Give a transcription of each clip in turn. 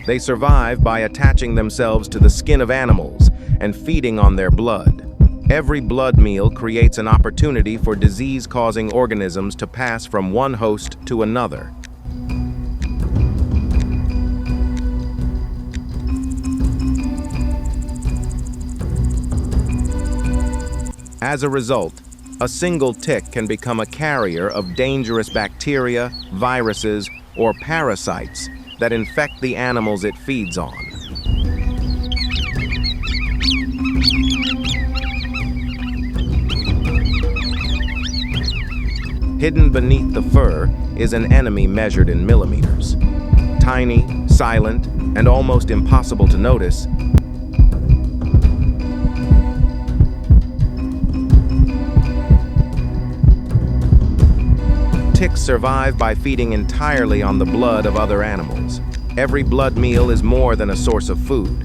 They survive by attaching themselves to the skin of animals and feeding on their blood. Every blood meal creates an opportunity for disease-causing organisms to pass from one host to another. As a result, a single tick can become a carrier of dangerous bacteria, viruses, or parasites that infect the animals it feeds on. Hidden beneath the fur is an enemy measured in millimeters. Tiny, silent, and almost impossible to notice, ticks survive by feeding entirely on the blood of other animals. Every blood meal is more than a source of food.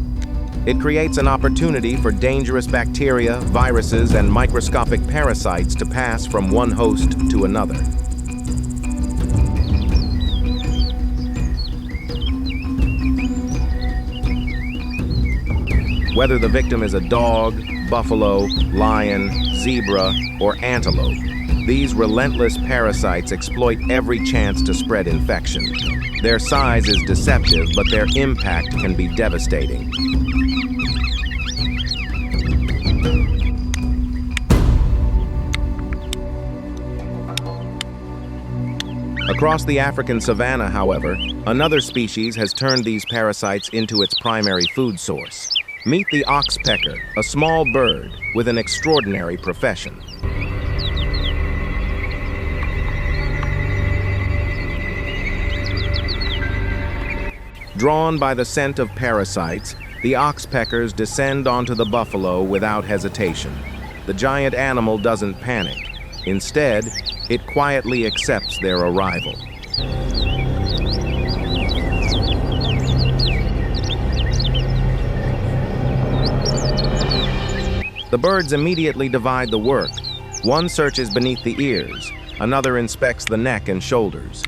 It creates an opportunity for dangerous bacteria, viruses, and microscopic parasites to pass from one host to another. Whether the victim is a dog, buffalo, lion, zebra, or antelope, these relentless parasites exploit every chance to spread infection. Their size is deceptive, but their impact can be devastating. Across the African savanna, however, another species has turned these parasites into its primary food source. Meet the oxpecker, a small bird with an extraordinary profession. Drawn by the scent of parasites, the oxpeckers descend onto the buffalo without hesitation. The giant animal doesn't panic. Instead, it quietly accepts their arrival. The birds immediately divide the work. One searches beneath the ears, another inspects the neck and shoulders.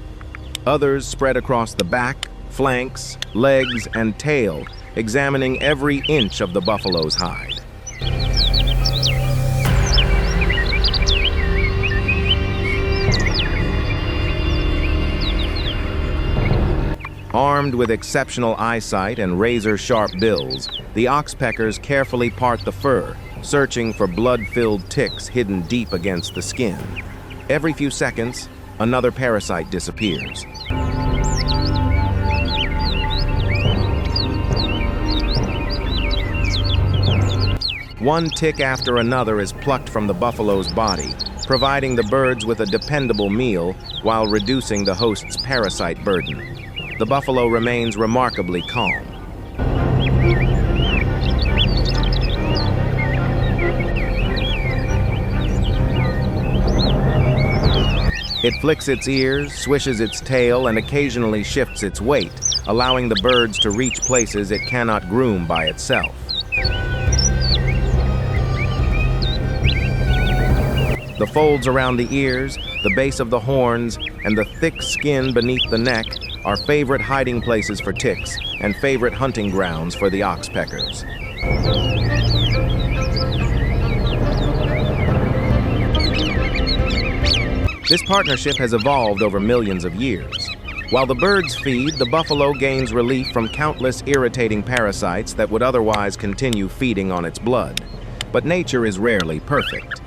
Others spread across the back, flanks, legs, and tail, examining every inch of the buffalo's hide. Armed with exceptional eyesight and razor-sharp bills, the oxpeckers carefully part the fur, searching for blood-filled ticks hidden deep against the skin. Every few seconds, another parasite disappears. One tick after another is plucked from the buffalo's body, providing the birds with a dependable meal while reducing the host's parasite burden. The buffalo remains remarkably calm. It flicks its ears, swishes its tail, and occasionally shifts its weight, allowing the birds to reach places it cannot groom by itself. The folds around the ears, the base of the horns, and the thick skin beneath the neck are favorite hiding places for ticks and favorite hunting grounds for the oxpeckers. This partnership has evolved over millions of years. While the birds feed, the buffalo gains relief from countless irritating parasites that would otherwise continue feeding on its blood. But nature is rarely perfect.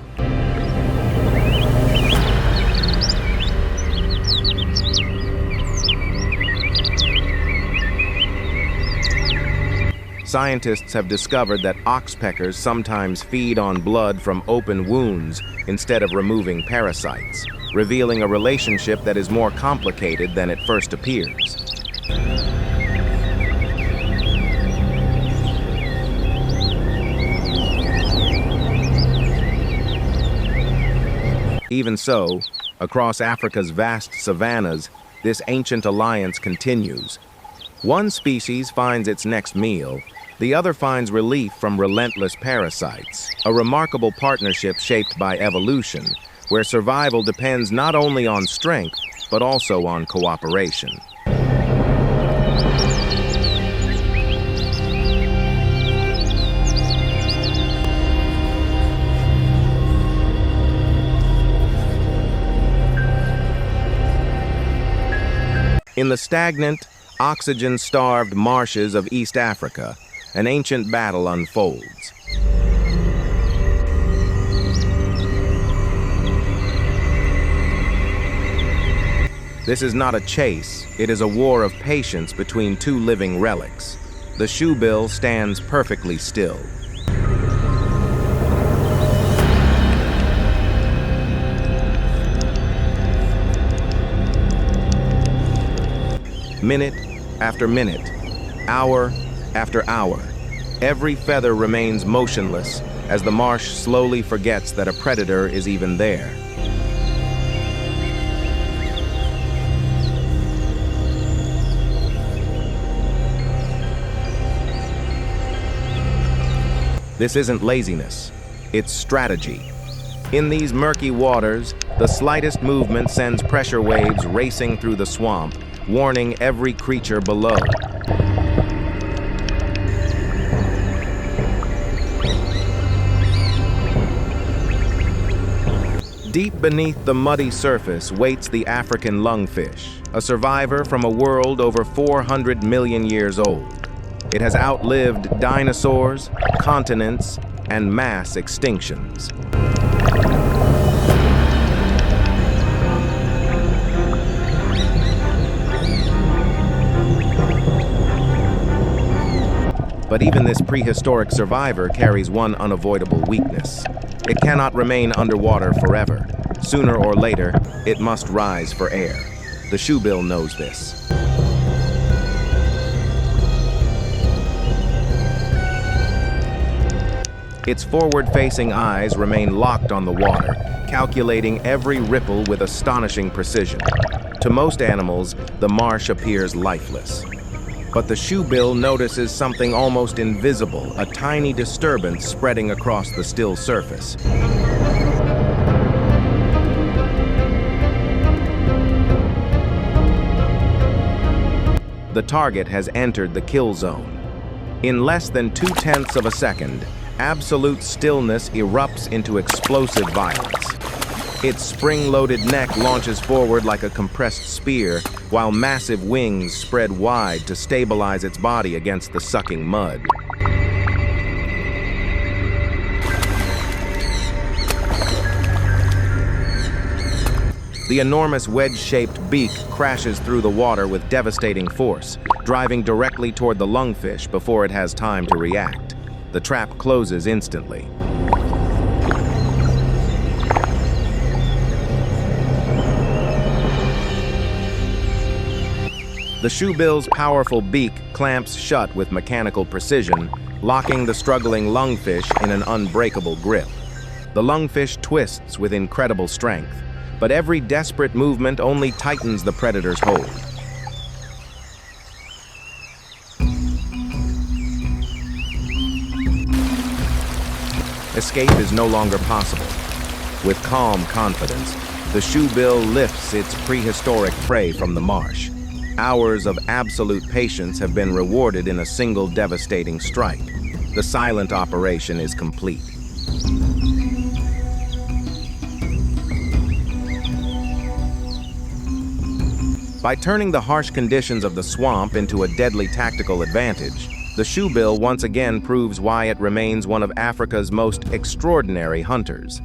Scientists have discovered that oxpeckers sometimes feed on blood from open wounds instead of removing parasites, revealing a relationship that is more complicated than it first appears. Even so, across Africa's vast savannas, this ancient alliance continues. One species finds its next meal, the other finds relief from relentless parasites, a remarkable partnership shaped by evolution, where survival depends not only on strength, but also on cooperation. In the stagnant, oxygen-starved marshes of East Africa, an ancient battle unfolds. This is not a chase, it is a war of patience between two living relics. The shoebill stands perfectly still. Minute after minute, hour after hour, every feather remains motionless as the marsh slowly forgets that a predator is even there. This isn't laziness, it's strategy. In these murky waters, the slightest movement sends pressure waves racing through the swamp, warning every creature below. Deep beneath the muddy surface waits the African lungfish, a survivor from a world over 400 million years old. It has outlived dinosaurs, continents, and mass extinctions. But even this prehistoric survivor carries one unavoidable weakness. It cannot remain underwater forever. Sooner or later, it must rise for air. The shoebill knows this. Its forward-facing eyes remain locked on the water, calculating every ripple with astonishing precision. To most animals, the marsh appears lifeless. But the shoebill notices something almost invisible, a tiny disturbance spreading across the still surface. The target has entered the kill zone. In less than 0.2 of a second, absolute stillness erupts into explosive violence. Its spring-loaded neck launches forward like a compressed spear, while massive wings spread wide to stabilize its body against the sucking mud. The enormous wedge-shaped beak crashes through the water with devastating force, driving directly toward the lungfish before it has time to react. The trap closes instantly. The shoebill's powerful beak clamps shut with mechanical precision, locking the struggling lungfish in an unbreakable grip. The lungfish twists with incredible strength, but every desperate movement only tightens the predator's hold. Escape is no longer possible. With calm confidence, the shoebill lifts its prehistoric prey from the marsh. Hours of absolute patience have been rewarded in a single devastating strike. The silent operation is complete. By turning the harsh conditions of the swamp into a deadly tactical advantage, the shoebill once again proves why it remains one of Africa's most extraordinary hunters.